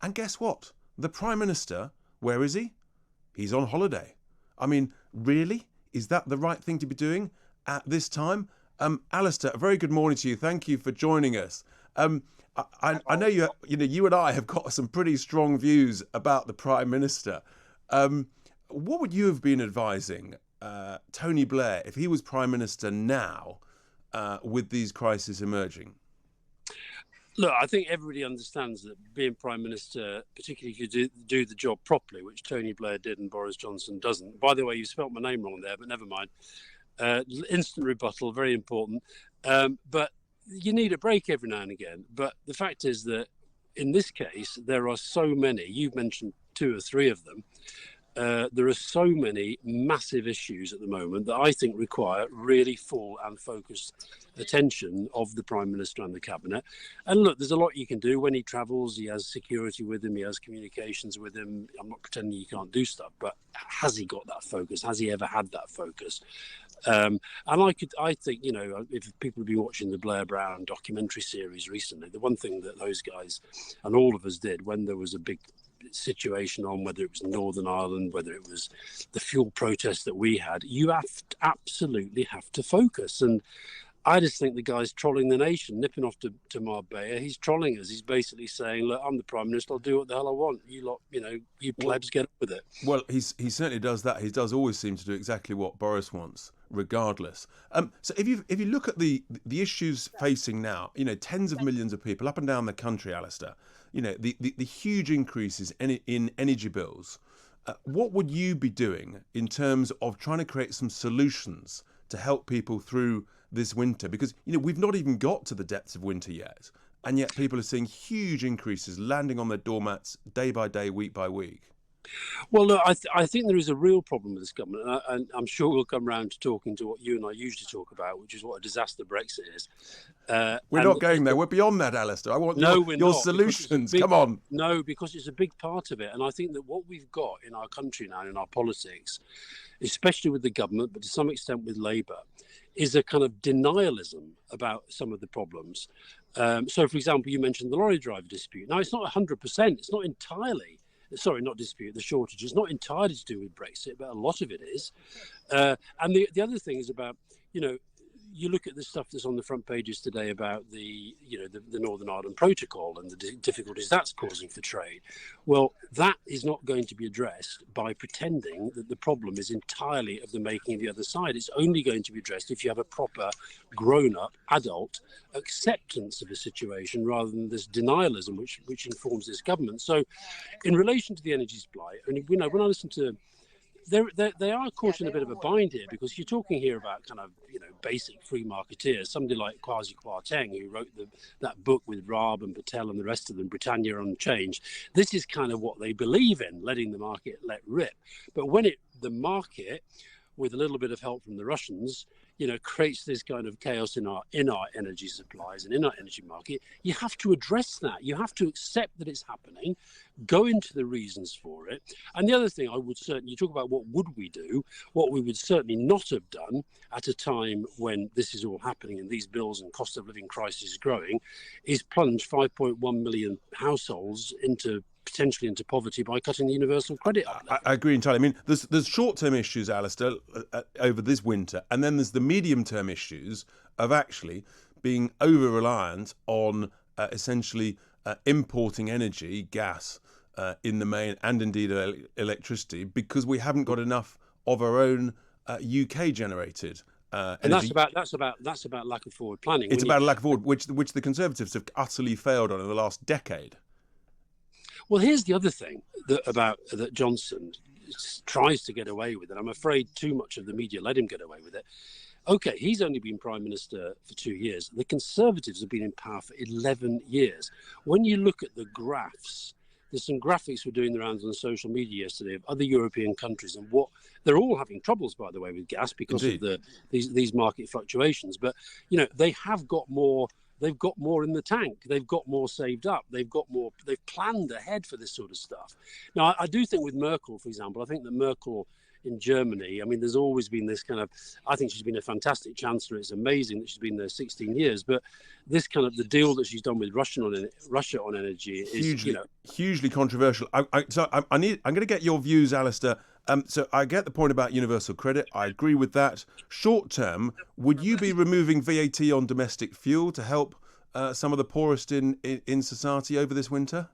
And guess what? The Prime Minister, where is he? He's on holiday. I mean, really? Is that the right thing to be doing at this time? Alastair, a very good morning to you. Thank you for joining us. I know you and I have got some pretty strong views about the Prime Minister. What would you have been advising Tony Blair if he was Prime Minister now with these crises emerging? Look, I think everybody understands that being Prime Minister, particularly if you do the job properly, which Tony Blair did and Boris Johnson doesn't. By the way, you spelt my name wrong there, but never mind. Instant rebuttal, very important. But you need a break every now and again. But the fact is that in this case, there are so many, you've mentioned 2 or 3 of them. There are so many massive issues at the moment that I think require really full and focused attention of the Prime Minister and the Cabinet. And look, there's a lot you can do. When he travels, he has security with him, he has communications with him. I'm not pretending he can't do stuff, but has he got that focus? Has he ever had that focus? And I think, if people have been watching the Blair Brown documentary series recently, the one thing that those guys and all of us did when there was a big situation on, whether it was Northern Ireland, whether it was the fuel protest that we had, you absolutely have to focus. And I just think the guy's trolling the nation, nipping off to Marbella. He's trolling us. He's basically saying, look, I'm the Prime Minister, I'll do what the hell I want. You lot, you plebs, get up with it. Well, he certainly does that. He does always seem to do exactly what Boris wants, regardless. So if you look at the issues facing now, tens of millions of people up and down the country, Alastair, the huge increases in energy bills, what would you be doing in terms of trying to create some solutions to help people through this winter? Because, we've not even got to the depths of winter yet. And yet people are seeing huge increases landing on their doormats day by day, week by week. Well, look, I think there is a real problem with this government, and I'm sure we'll come round to talking to what you and I usually talk about, which is what a disaster Brexit is. We're not going there. We're beyond that, Alastair. I want your solutions. Come on. No, because it's a big part of it. And I think that what we've got in our country now, in our politics, especially with the government, but to some extent with Labour, is a kind of denialism about some of the problems. So, for example, you mentioned the lorry driver dispute. Now, it's not 100%. It's not entirely. Sorry, not dispute, the shortage. It's not entirely to do with Brexit, but a lot of it is. And the other thing is about, you look at the stuff that's on the front pages today about the Northern Ireland Protocol and the difficulties that's causing for trade. Well, that is not going to be addressed by pretending that the problem is entirely of the making of the other side. It's only going to be addressed if you have a proper grown-up adult acceptance of a situation rather than this denialism which informs this government. So in relation to the energy supply, and when I listen to they are caught in a bit of a bind here, because you're talking here about kind of, basic free marketeers, somebody like Kwasi Kwarteng, who wrote that book with Raab and Patel and the rest of them, Britannia Unchanged. This is kind of what they believe in, letting the market let rip. But when the market, with a little bit of help from the Russians, creates this kind of chaos in our energy supplies and in our energy market, you have to address that. You have to accept that it's happening, go into the reasons for it. And the other thing I would certainly, you talk about what would we do, what we would certainly not have done at a time when this is all happening and these bills and cost of living crisis is growing, is plunge 5.1 million households potentially into poverty by cutting the universal credit. I agree entirely. I mean, there's short-term issues, Alastair, over this winter, and then there's the medium-term issues of actually being over-reliant on essentially importing energy, gas, in the main, and indeed electricity, because we haven't got enough of our own UK-generated. And that's about lack of forward planning. It's about a lack of forward, which the Conservatives have utterly failed on in the last decade. Well, here's the other thing that Johnson tries to get away with, and I'm afraid too much of the media let him get away with it. Okay, he's only been Prime Minister for 2 years. The Conservatives have been in power for 11 years. When you look at the graphs, there's some graphics we're doing the rounds on social media yesterday of other European countries, and they're all having troubles, by the way, with gas because Indeed. Of these market fluctuations. But they have got more. They've got more in the tank. They've got more saved up. They've planned ahead for this sort of stuff. Now, I do think with Merkel, for example, I think that Merkel in Germany. I mean, there's always been this kind of, I think she's been a fantastic chancellor. It's amazing that she's been there 16 years, but this kind of, the deal that she's done with Russia on energy is, hugely controversial. I'm going to get your views, Alastair. So I get the point about universal credit. I agree with that. Short term, would you be removing VAT on domestic fuel to help some of the poorest in society over this winter?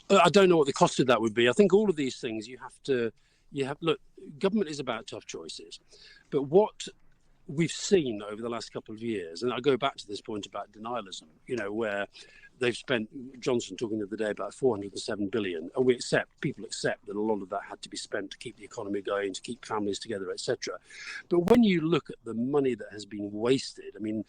I don't know what the cost of that would be. I think all of these things look, government is about tough choices, but what we've seen over the last couple of years, and I go back to this point about denialism, where they've spent, Johnson talking the other day about 407 billion, and people accept that a lot of that had to be spent to keep the economy going, to keep families together, etc. But when you look at the money that has been wasted, I mean,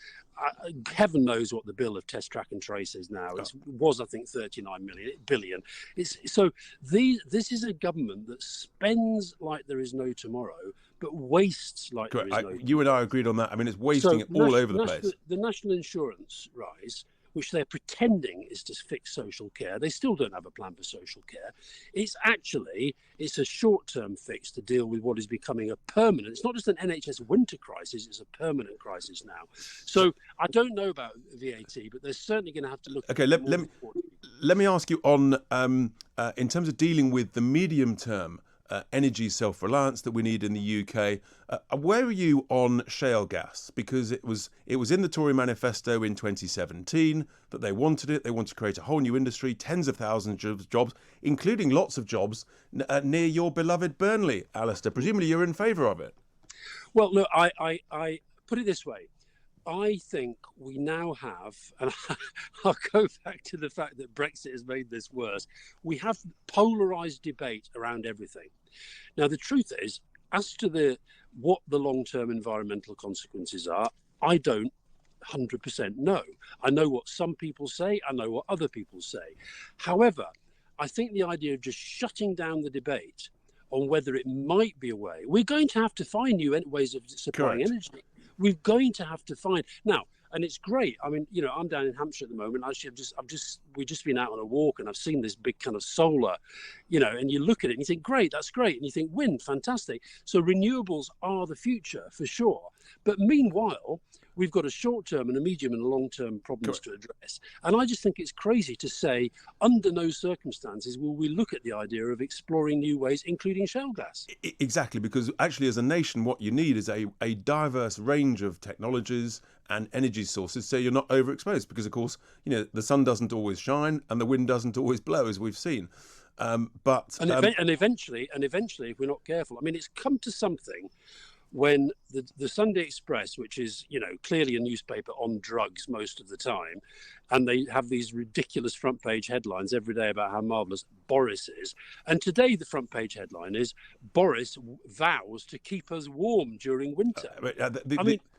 heaven knows what the bill of test, track and trace is now. It was, I think, 39 billion. This is a government that spends like there is no tomorrow, but wastes like there is no tomorrow. You and I agreed on that. I mean, it's wasting it all over the place. The national insurance rise, which they're pretending is to fix social care. They still don't have a plan for social care. It's a short-term fix to deal with what is becoming a permanent, it's not just an NHS winter crisis, it's a permanent crisis now. So I don't know about VAT, but they're certainly going to have to look at it. Let me ask you on, in terms of dealing with the medium-term energy self-reliance that we need in the UK. Where are you on shale gas? Because it was in the Tory manifesto in 2017 that they wanted it. They want to create a whole new industry, tens of thousands of jobs, including lots of jobs near your beloved Burnley, Alastair. Presumably you're in favour of it. Well, look, I put it this way. I think we now have, and I'll go back to the fact that Brexit has made this worse, we have polarised debate around everything. Now, the truth is, as to what the long-term environmental consequences are, I don't 100% know. I know what some people say, I know what other people say. However, I think the idea of just shutting down the debate on whether it might be a way, we're going to have to find new ways of supplying energy. We're going to have to find now, and it's great. I mean, I'm down in Hampshire at the moment. Actually, we've just been out on a walk, and I've seen this big kind of solar, and you look at it and you think, great, that's great, and you think, wind, fantastic. So renewables are the future for sure. But meanwhile, we've got a short-term and a medium and a long-term problems to address. And I just think it's crazy to say, under no circumstances will we look at the idea of exploring new ways, including shale gas. Exactly, because actually as a nation, what you need is a diverse range of technologies and energy sources, so you're not overexposed. Because, of course, the sun doesn't always shine and the wind doesn't always blow, as we've seen. But eventually, if we're not careful, I mean, it's come to something when the Sunday Express, which is, clearly a newspaper on drugs most of the time, and they have these ridiculous front page headlines every day about how marvellous Boris is. And today the front page headline is, Boris vows to keep us warm during winter.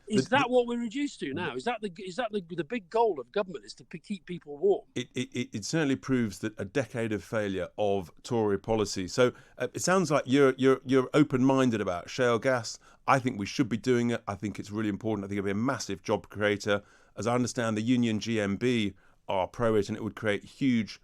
Is that what we're reduced to now? Is that the big goal of government, is to keep people warm? It certainly proves that a decade of failure of Tory policy. So it sounds like you're open-minded about shale gas. I think we should be doing it. I think it's really important. I think it'll be a massive job creator. As I understand, the union GMB are pro it, and it would create huge,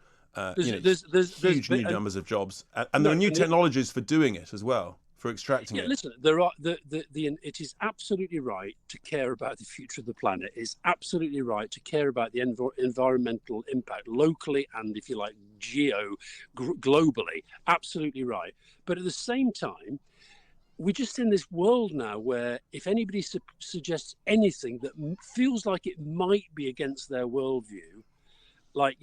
huge new numbers of jobs. And there are new technologies for doing it as well, for extracting it. Listen, there are it is absolutely right to care about the future of the planet. It's absolutely right to care about the environmental impact locally and, if you like, globally. Absolutely right. But at the same time, we're just in this world now where if anybody suggests anything that feels like it might be against their worldview, like,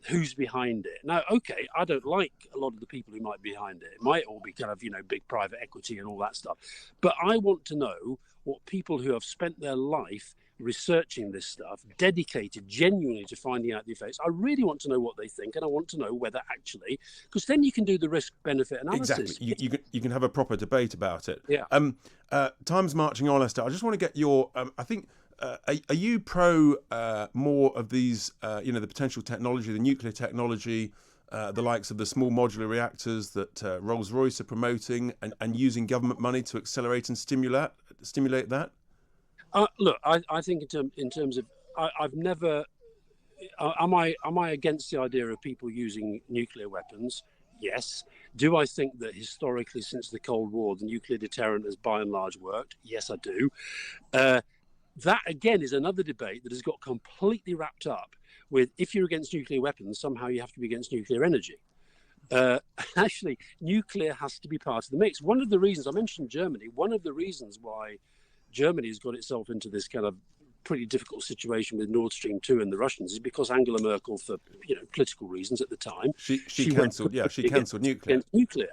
who's behind it? Now, okay, I don't like a lot of the people who might be behind it. It might all be kind of, big private equity and all that stuff. But I want to know what people who have spent their life researching this stuff, dedicated genuinely to finding out the effects, I really want to know what they think, and I want to know whether actually, because then you can do the risk-benefit analysis. Exactly. You can have a proper debate about it. Yeah. Time's marching on, Alastair. I just want to get your, I think, are you pro more of these, the potential technology, the nuclear technology, the likes of the small modular reactors that Rolls-Royce are promoting, and using government money to accelerate and stimulate that? Look, I think in terms of, I've never. Am I against the idea of people using nuclear weapons? Yes. Do I think that historically, since the Cold War, the nuclear deterrent has by and large worked? Yes, I do. That, again, is another debate that has got completely wrapped up with, if you're against nuclear weapons, somehow you have to be against nuclear energy. Actually, nuclear has to be part of the mix. One of the reasons, I mentioned Germany, one of the reasons why Germany has got itself into this kind of pretty difficult situation with Nord Stream 2 and the Russians is because Angela Merkel, for political reasons at the time, she cancelled nuclear. Against nuclear.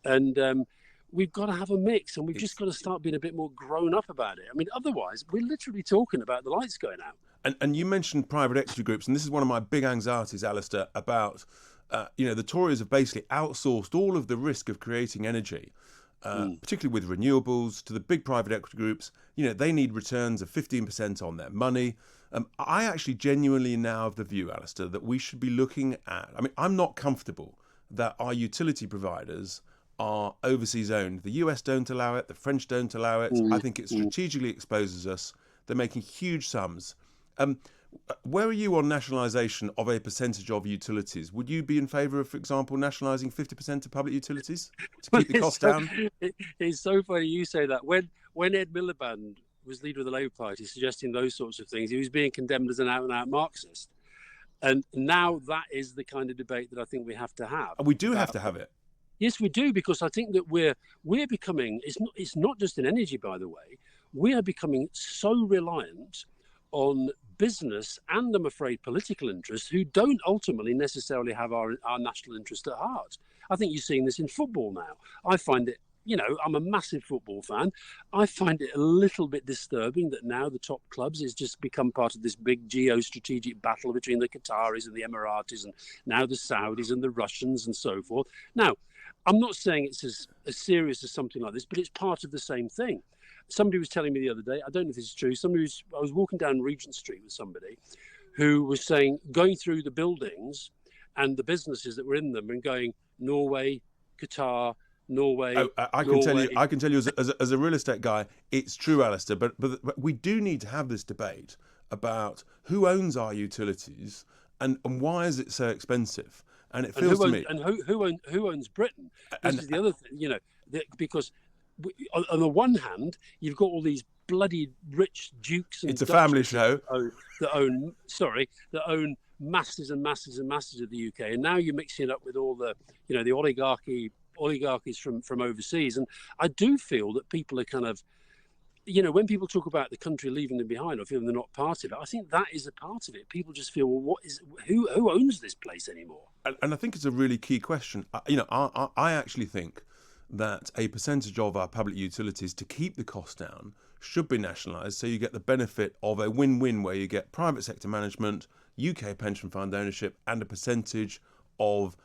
And we've got to have a mix, and we've just got to start being a bit more grown up about it. I mean, otherwise, we're literally talking about the lights going out. And you mentioned private equity groups, and this is one of my big anxieties, Alastair, about the Tories have basically outsourced all of the risk of creating energy, particularly with renewables, to the big private equity groups. They need returns of 15% on their money. I actually genuinely now have the view, Alastair, that we should be looking at, I mean, I'm not comfortable that our utility providers are overseas owned. The US don't allow it, the French don't allow it. I think it strategically exposes us. They're making huge sums. Where are you on nationalisation of a percentage of utilities? Would you be in favour of, for example, nationalising 50% of public utilities to keep the cost down? It's so funny you say that. When Ed Miliband was leader of the Labour Party suggesting those sorts of things, he was being condemned as an out-and-out Marxist. And now that is the kind of debate that I think we have to have. And we do have to have it. Yes, we do, because I think that we're becoming, it's not just in energy, by the way, we are becoming so reliant on business and, I'm afraid, political interests who don't ultimately necessarily have our national interest at heart. I think you're seeing this in football now. I find it, I'm a massive football fan. I find it a little bit disturbing that now the top clubs has just become part of this big geostrategic battle between the Qataris and the Emiratis and now the Saudis and the Russians and so forth. Now, I'm not saying it's as serious as something like this, but it's part of the same thing. Somebody was telling me the other day, I don't know if this is true, I was walking down Regent Street with somebody who was saying, going through the buildings and the businesses that were in them and going, Norway, Qatar, Norway. Oh, I can tell you as a real estate guy, it's true, Alastair, but we do need to have this debate about who owns our utilities and why is it so expensive. And it feels to me... And who owns Britain? This is the other thing, because on the one hand, you've got all these bloody rich dukes and it's a family show that own masses and masses and masses of the UK, and now you're mixing it up with all the the oligarchies from overseas. And I do feel that people are kind of, when people talk about the country leaving them behind or feeling they're not part of it, I think that is a part of it. People just feel, well, who owns this place anymore? And I think it's a really key question. I actually think that a percentage of our public utilities to keep the cost down should be nationalised, so you get the benefit of a win-win where you get private sector management, UK pension fund ownership, and a percentage of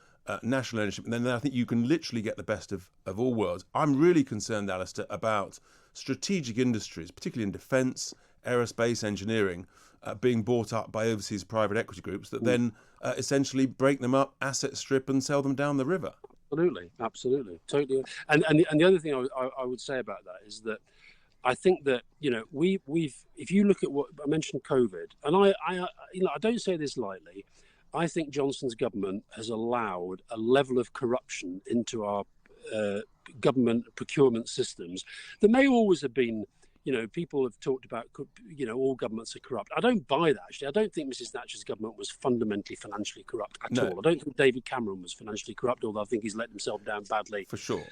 national ownership. And then I think you can literally get the best of all worlds. I'm really concerned, Alastair, about strategic industries, particularly in defence, aerospace, engineering, being bought up by overseas private equity groups that then essentially break them up, asset strip, and sell them down the river. Absolutely, totally. And the other thing I would say about that is that I think that we've if you look at what I mentioned, COVID, and I don't say this lightly. I think Johnson's government has allowed a level of corruption into our government procurement systems that may always have been. People have talked about, all governments are corrupt. I don't buy that, actually. I don't think Mrs. Thatcher's government was fundamentally financially corrupt at all. I don't think David Cameron was financially corrupt, although I think he's let himself down badly for sure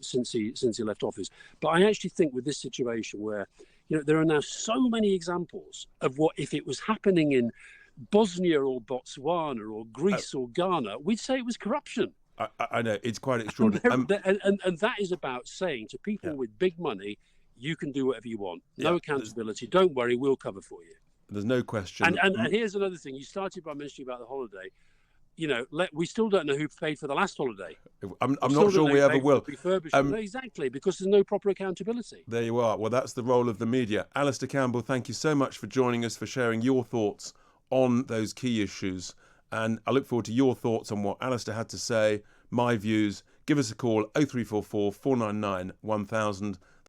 since he left office. But I actually think with this situation where, there are now so many examples of what if it was happening in Bosnia or Botswana or Greece or Ghana, we'd say it was corruption. I know, it's quite extraordinary. And that is about saying to people with big money, you can do whatever you want. No accountability. Don't worry, we'll cover for you. There's no question. And here's another thing. You started by mentioning about the holiday. We still don't know who paid for the last holiday. I'm not sure we ever will. Exactly, because there's no proper accountability. There you are. Well, that's the role of the media. Alastair Campbell, thank you so much for joining us, for sharing your thoughts on those key issues. And I look forward to your thoughts on what Alastair had to say, my views. Give us a call, 0344 499 1000.